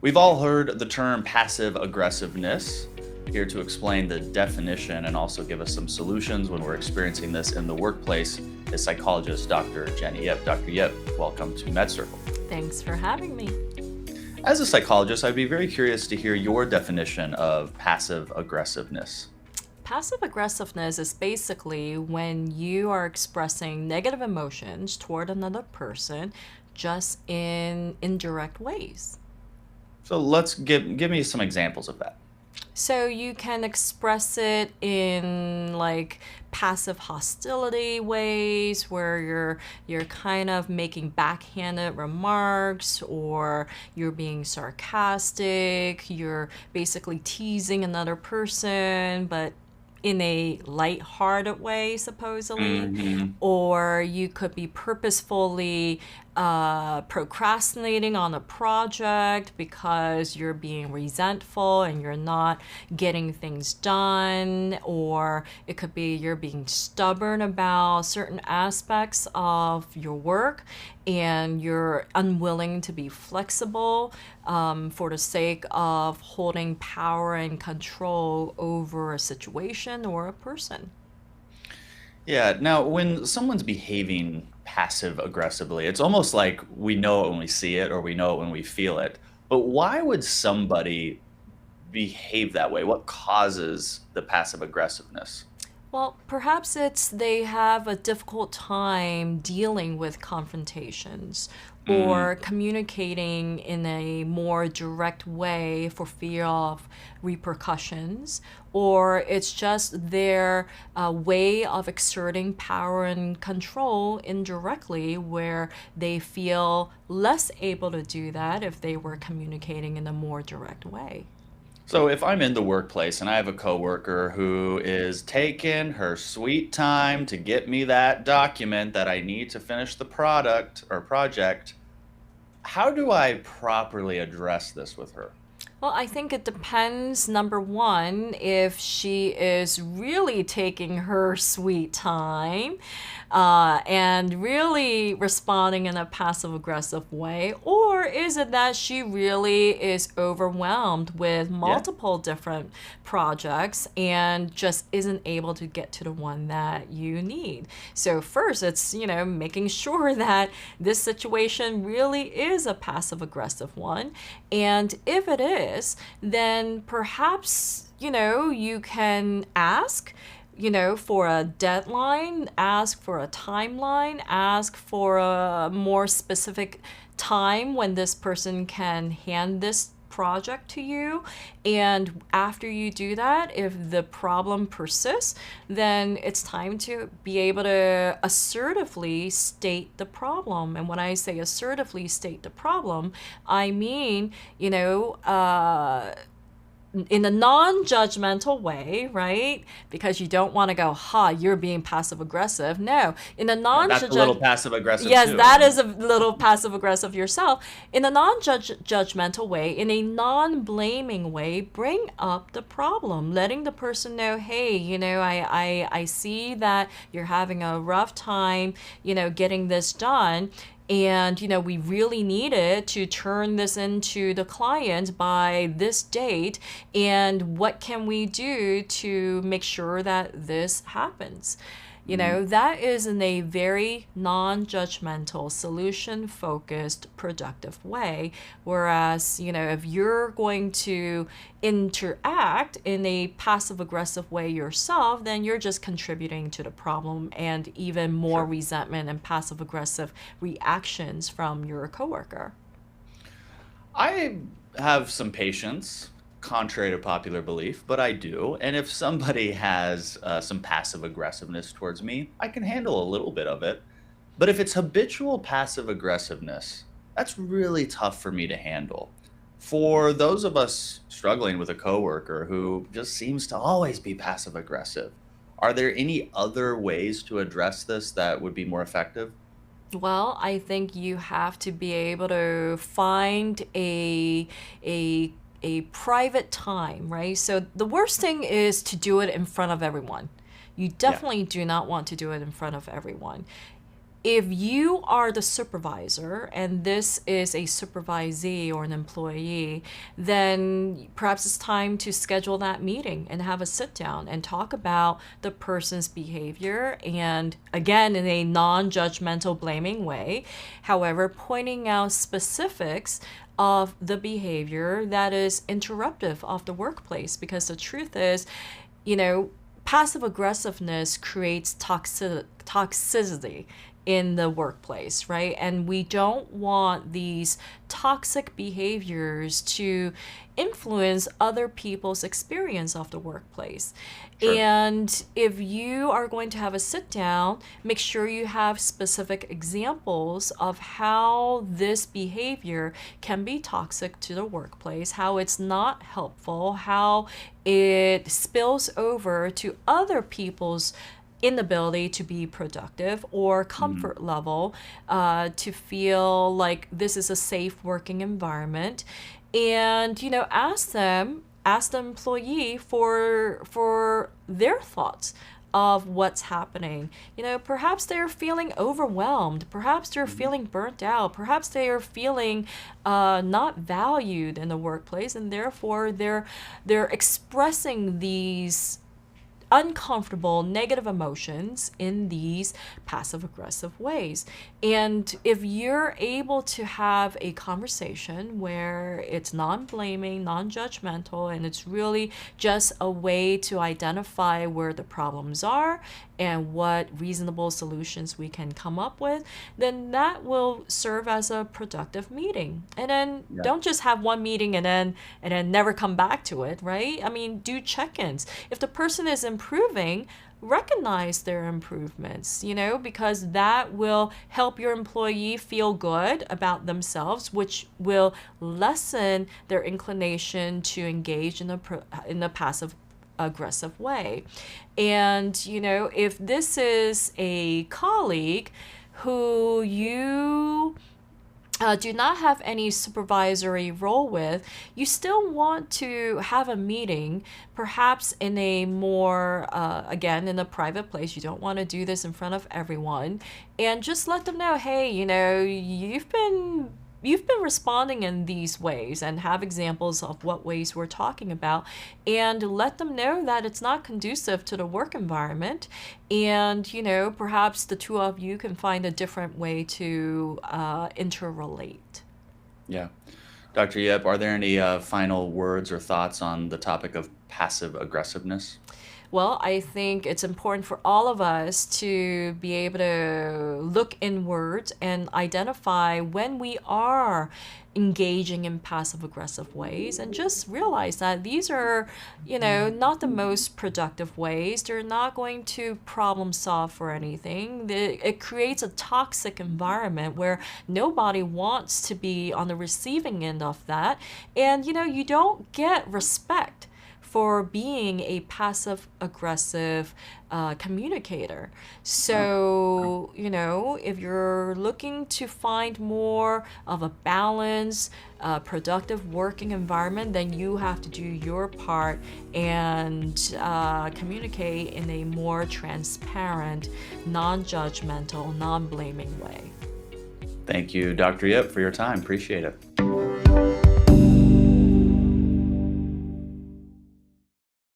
We've all heard the term passive aggressiveness. Here to explain the definition and also give us some solutions when we're experiencing this in the workplace is psychologist Dr. Jenny Yip. Dr. Yip, welcome to MedCircle. Thanks for having me. As a psychologist, I'd be very curious to hear your definition of passive aggressiveness. Passive aggressiveness is basically when you are expressing negative emotions toward another person just in indirect ways. So let's give me some examples of that. So you can express it in like passive hostility ways where you're kind of making backhanded remarks, or you're being sarcastic, you're basically teasing another person, but in a light-hearted way, supposedly, hmm or you could be purposefully procrastinating on a project because you're being resentful and you're not getting things done, or it could be you're being stubborn about certain aspects of your work and you're unwilling to be flexible for the sake of holding power and control over a situation or a person. Yeah. Now, when someone's behaving passive aggressively, it's almost like we know it when we see it or we know it when we feel it. But why would somebody behave that way? What causes the passive aggressiveness? Well, perhaps it's they have a difficult time dealing with confrontations Mm, or communicating in a more direct way for fear of repercussions, or it's just their way of exerting power and control indirectly, where they feel less able to do that if they were communicating in a more direct way. So if I'm in the workplace and I have a coworker who is taking her sweet time to get me that document that I need to finish the product or project, how do I properly address this with her? Well, I think it depends, number one, if she is really taking her sweet time and really responding in a passive aggressive way, or is it that she really is overwhelmed with Yeah. multiple different projects and just isn't able to get to the one that you need? So, first, it's, making sure that this situation really is a passive aggressive one. And if it is, then perhaps, you can ask, for a deadline, ask for a timeline, ask for a more specific time when this person can hand this project to you. And after you do that, if the problem persists, then it's time to be able to assertively state the problem. And when I say assertively state the problem, I mean, in a non-judgmental way, right? Because you don't want to go, "Ha, you're being passive aggressive." No, in a That's a little non-judgmental. passive aggressive Yes, too. I that mean, is a little passive aggressive yourself. In a non-judgmental way, in a non-blaming way, bring up the problem, letting the person know, hey, I see that you're having a rough time, getting this done. And, we really needed to turn this into the client by this date. And what can we do to make sure that this happens? mm, That is in a very non judgmental, solution focused, productive way. Whereas, if you're going to interact in a passive aggressive way yourself, then you're just contributing to the problem and even more sure. resentment and passive aggressive reactions from your coworker. I have some patience, contrary to popular belief, but I do. And if somebody has some passive aggressiveness towards me, I can handle a little bit of it. But if it's habitual passive aggressiveness, that's really tough for me to handle. For those of us struggling with a coworker who just seems to always be passive aggressive, are there any other ways to address this that would be more effective? Well, I think you have to be able to find a a private time, right? So the worst thing is to do it in front of everyone. You Yeah. definitely do not want to do it in front of everyone. if you are the supervisor and this is a supervisee or an employee, then perhaps it's time to schedule that meeting and have a sit down and talk about the person's behavior. And again, in a non judgmental, blaming way, however, pointing out specifics of the behavior that is interruptive of the workplace. Because the truth is, passive aggressiveness creates toxicity in the workplace, right? And we don't want these toxic behaviors to influence other people's experience of the workplace. Sure. And if you are going to have a sit down, make sure you have specific examples of how this behavior can be toxic to the workplace, how it's not helpful, how it spills over to other people's inability to be productive or comfort level, to feel like this is a safe working environment. And ask the employee for their thoughts of what's happening. Perhaps they're feeling overwhelmed, perhaps they're feeling burnt out, perhaps they are feeling not valued in the workplace, and therefore they're expressing these uncomfortable negative emotions in these passive aggressive ways. And if you're able to have a conversation where it's non-blaming, non-judgmental, and it's really just a way to identify where the problems are and what reasonable solutions we can come up with, then that will serve as a productive meeting. And then Yeah. don't just have one meeting and then never come back to it, right? I mean, do check-ins. If the person is improving, recognize their improvements, because that will help your employee feel good about themselves, which will lessen their inclination to engage in the passive aggressive way. And if this is a colleague who you do not have any supervisory role with, you still want to have a meeting, perhaps in a more, again, in a private place. You don't want to do this in front of everyone. And just let them know, hey, you've been responding in these ways, and have examples of what ways we're talking about, and let them know that it's not conducive to the work environment. And perhaps the two of you can find a different way to interrelate. Yeah. Dr. Yip, are there any final words or thoughts on the topic of passive aggressiveness? Well, I think it's important for all of us to be able to look inwards and identify when we are engaging in passive aggressive ways, and just realize that these are, not the most productive ways. They're not going to problem solve for anything. It creates a toxic environment where nobody wants to be on the receiving end of that. And, you don't get respect for being a passive aggressive communicator. So, if you're looking to find more of a balanced, productive working environment, then you have to do your part and communicate in a more transparent, non-judgmental, non-blaming way. Thank you, Dr. Yip, for your time. Appreciate it.